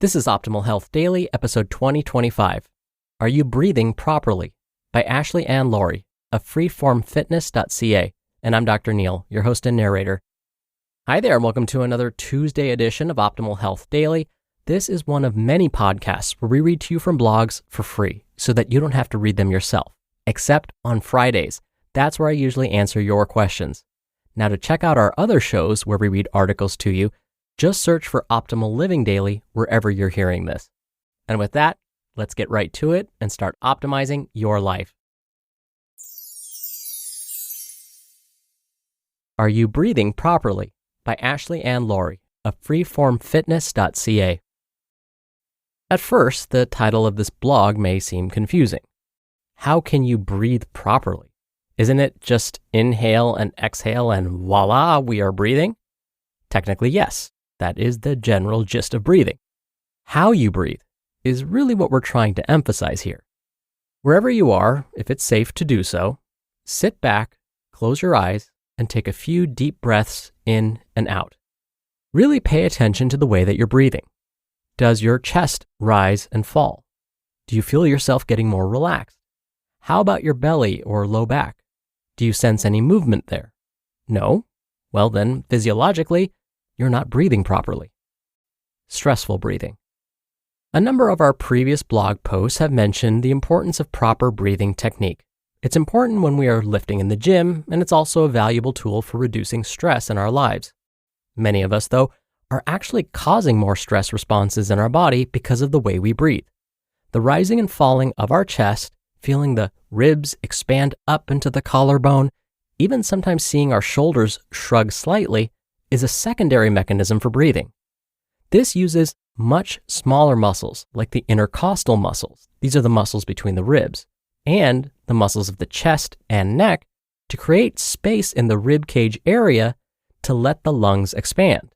This is Optimal Health Daily, episode 2025. Are You Breathing Properly? By Ashley Ann Lawrie of freeformfitness.ca. And I'm Dr. Neil, your host and narrator. Hi there, and welcome to another Tuesday edition of Optimal Health Daily. This is one of many podcasts where we read to you from blogs for free so that you don't have to read them yourself, except on Fridays. That's where I usually answer your questions. Now, to check out our other shows where we read articles to you, just search for Optimal Living Daily wherever you're hearing this. And with that, let's get right to it and start optimizing your life. Are You Breathing Properly? By Ashley Ann Lawrie of freeformfitness.ca. At first, the title of this blog may seem confusing. How can you breathe properly? Isn't it just inhale and exhale and voila, we are breathing? Technically, yes. That is the general gist of breathing. How you breathe is really what we're trying to emphasize here. Wherever you are, if it's safe to do so, sit back, close your eyes, and take a few deep breaths in and out. Really pay attention to the way that you're breathing. Does your chest rise and fall? Do you feel yourself getting more relaxed? How about your belly or low back? Do you sense any movement there? No? Well then, physiologically, you're not breathing properly. Stressful breathing. A number of our previous blog posts have mentioned the importance of proper breathing technique. It's important when we are lifting in the gym, and it's also a valuable tool for reducing stress in our lives. Many of us, though, are actually causing more stress responses in our body because of the way we breathe. The rising and falling of our chest, feeling the ribs expand up into the collarbone, even sometimes seeing our shoulders shrug slightly, is a secondary mechanism for breathing. This uses much smaller muscles, like the intercostal muscles. These are the muscles between the ribs, and the muscles of the chest and neck to create space in the rib cage area to let the lungs expand.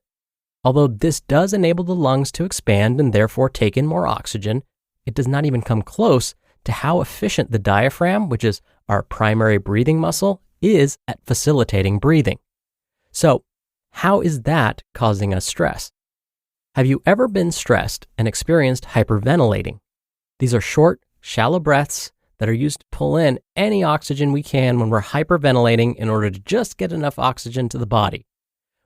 Although this does enable the lungs to expand and therefore take in more oxygen, it does not even come close to how efficient the diaphragm, which is our primary breathing muscle, is at facilitating breathing. So, how is that causing us stress? Have you ever been stressed and experienced hyperventilating? These are short, shallow breaths that are used to pull in any oxygen we can when we're hyperventilating in order to just get enough oxygen to the body.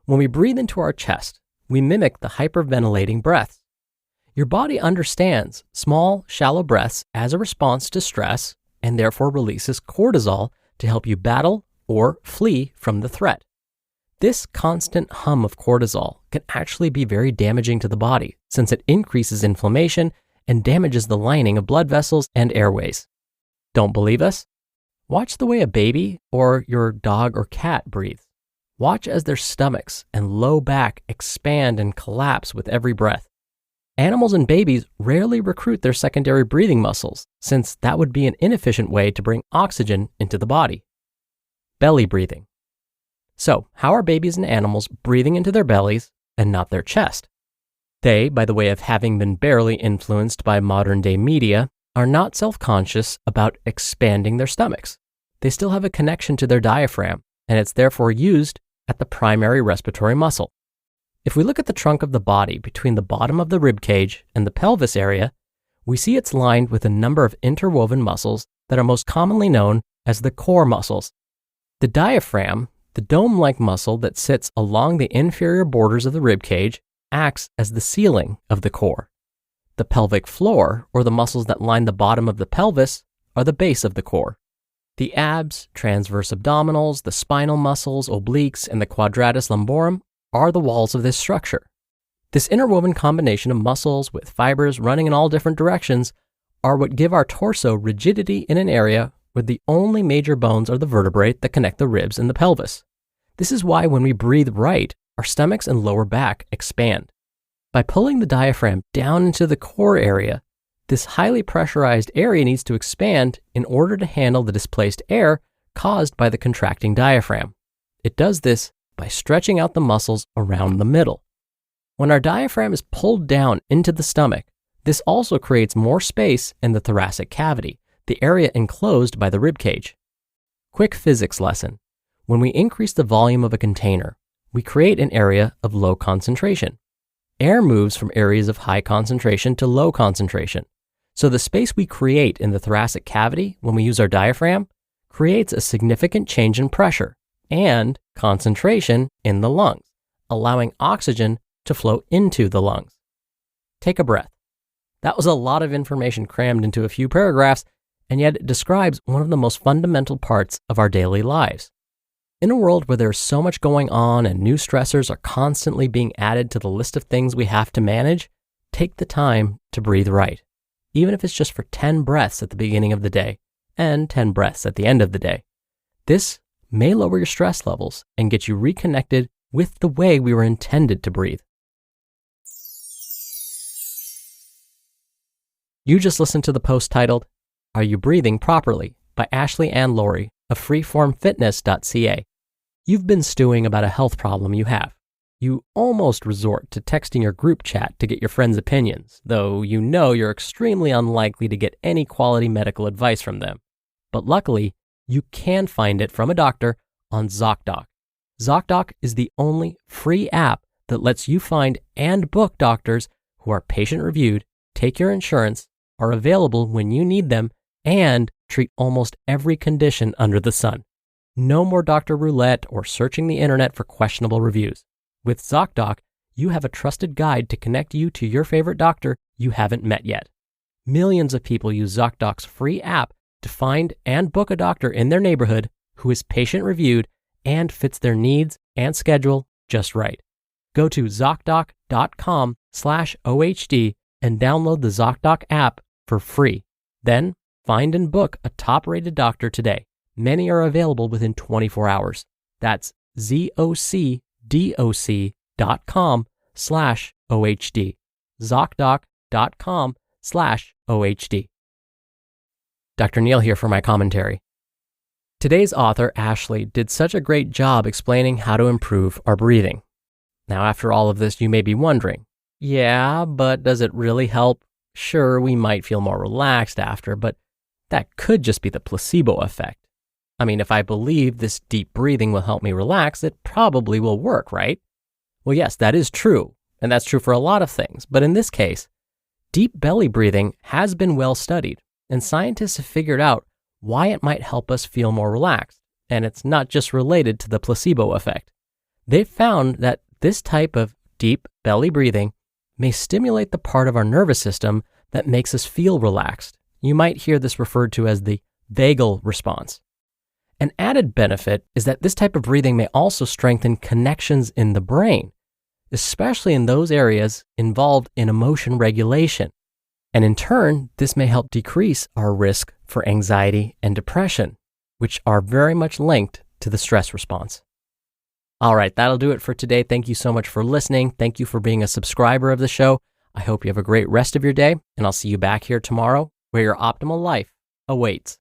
When we breathe into our chest, we mimic the hyperventilating breaths. Your body understands small, shallow breaths as a response to stress and therefore releases cortisol to help you battle or flee from the threat. This constant hum of cortisol can actually be very damaging to the body since it increases inflammation and damages the lining of blood vessels and airways. Don't believe us? Watch the way a baby or your dog or cat breathes. Watch as their stomachs and low back expand and collapse with every breath. Animals and babies rarely recruit their secondary breathing muscles since that would be an inefficient way to bring oxygen into the body. Belly breathing. So, how are babies and animals breathing into their bellies and not their chest? They, by the way of having been barely influenced by modern-day media, are not self-conscious about expanding their stomachs. They still have a connection to their diaphragm, and it's therefore used at the primary respiratory muscle. If we look at the trunk of the body between the bottom of the rib cage and the pelvis area, we see it's lined with a number of interwoven muscles that are most commonly known as the core muscles. The diaphragm, the dome-like muscle that sits along the inferior borders of the rib cage, acts as the ceiling of the core. The pelvic floor, or the muscles that line the bottom of the pelvis, are the base of the core. The abs, transverse abdominals, the spinal muscles, obliques, and the quadratus lumborum are the walls of this structure. This interwoven combination of muscles with fibers running in all different directions are what give our torso rigidity in an area where the only major bones are the vertebrae that connect the ribs and the pelvis. This is why when we breathe right, our stomachs and lower back expand. By pulling the diaphragm down into the core area, this highly pressurized area needs to expand in order to handle the displaced air caused by the contracting diaphragm. It does this by stretching out the muscles around the middle. When our diaphragm is pulled down into the stomach, this also creates more space in the thoracic cavity, the area enclosed by the rib cage. Quick physics lesson. When we increase the volume of a container, we create an area of low concentration. air moves from areas of high concentration to low concentration. So the space we create in the thoracic cavity when we use our diaphragm creates a significant change in pressure and concentration in the lungs, allowing oxygen to flow into the lungs. Take a breath. That was a lot of information crammed into a few paragraphs, and yet it describes one of the most fundamental parts of our daily lives. In a world where there's so much going on and new stressors are constantly being added to the list of things we have to manage, take the time to breathe right, even if it's just for 10 breaths at the beginning of the day and 10 breaths at the end of the day. This may lower your stress levels and get you reconnected with the way we were intended to breathe. You just listened to the post titled, "Are You Breathing Properly?" by Ashley and Lawrie of freeformfitness.ca. You've been stewing about a health problem you have. You almost resort to texting your group chat to get your friends' opinions, though you know you're extremely unlikely to get any quality medical advice from them. But luckily, you can find it from a doctor on ZocDoc. ZocDoc is the only free app that lets you find and book doctors who are patient-reviewed, take your insurance, are available when you need them, and treat almost every condition under the sun. No more doctor roulette or searching the internet for questionable reviews. With ZocDoc, you have a trusted guide to connect you to your favorite doctor you haven't met yet. Millions of people use ZocDoc's free app to find and book a doctor in their neighborhood who is patient-reviewed and fits their needs and schedule just right. Go to ZocDoc.com/OHD and download the ZocDoc app for free. Then, find and book a top-rated doctor today. Many are available within 24 hours. That's ZocDoc.com/OHD. ZocDoc.com/OHD. Dr. Neil here for my commentary. Today's author, Ashley, did such a great job explaining how to improve our breathing. Now, after all of this, you may be wondering, yeah, but does it really help? Sure, we might feel more relaxed after, but that could just be the placebo effect. I mean, if I believe this deep breathing will help me relax, it probably will work, right? Well, yes, that is true, and that's true for a lot of things. But in this case, deep belly breathing has been well studied, and scientists have figured out why it might help us feel more relaxed, and it's not just related to the placebo effect. They've found that this type of deep belly breathing may stimulate the part of our nervous system that makes us feel relaxed. You might hear this referred to as the vagal response. An added benefit is that this type of breathing may also strengthen connections in the brain, especially in those areas involved in emotion regulation. And in turn, this may help decrease our risk for anxiety and depression, which are very much linked to the stress response. All right, that'll do it for today. Thank you so much for listening. Thank you for being a subscriber of the show. I hope you have a great rest of your day, and I'll see you back here tomorrow where your optimal life awaits.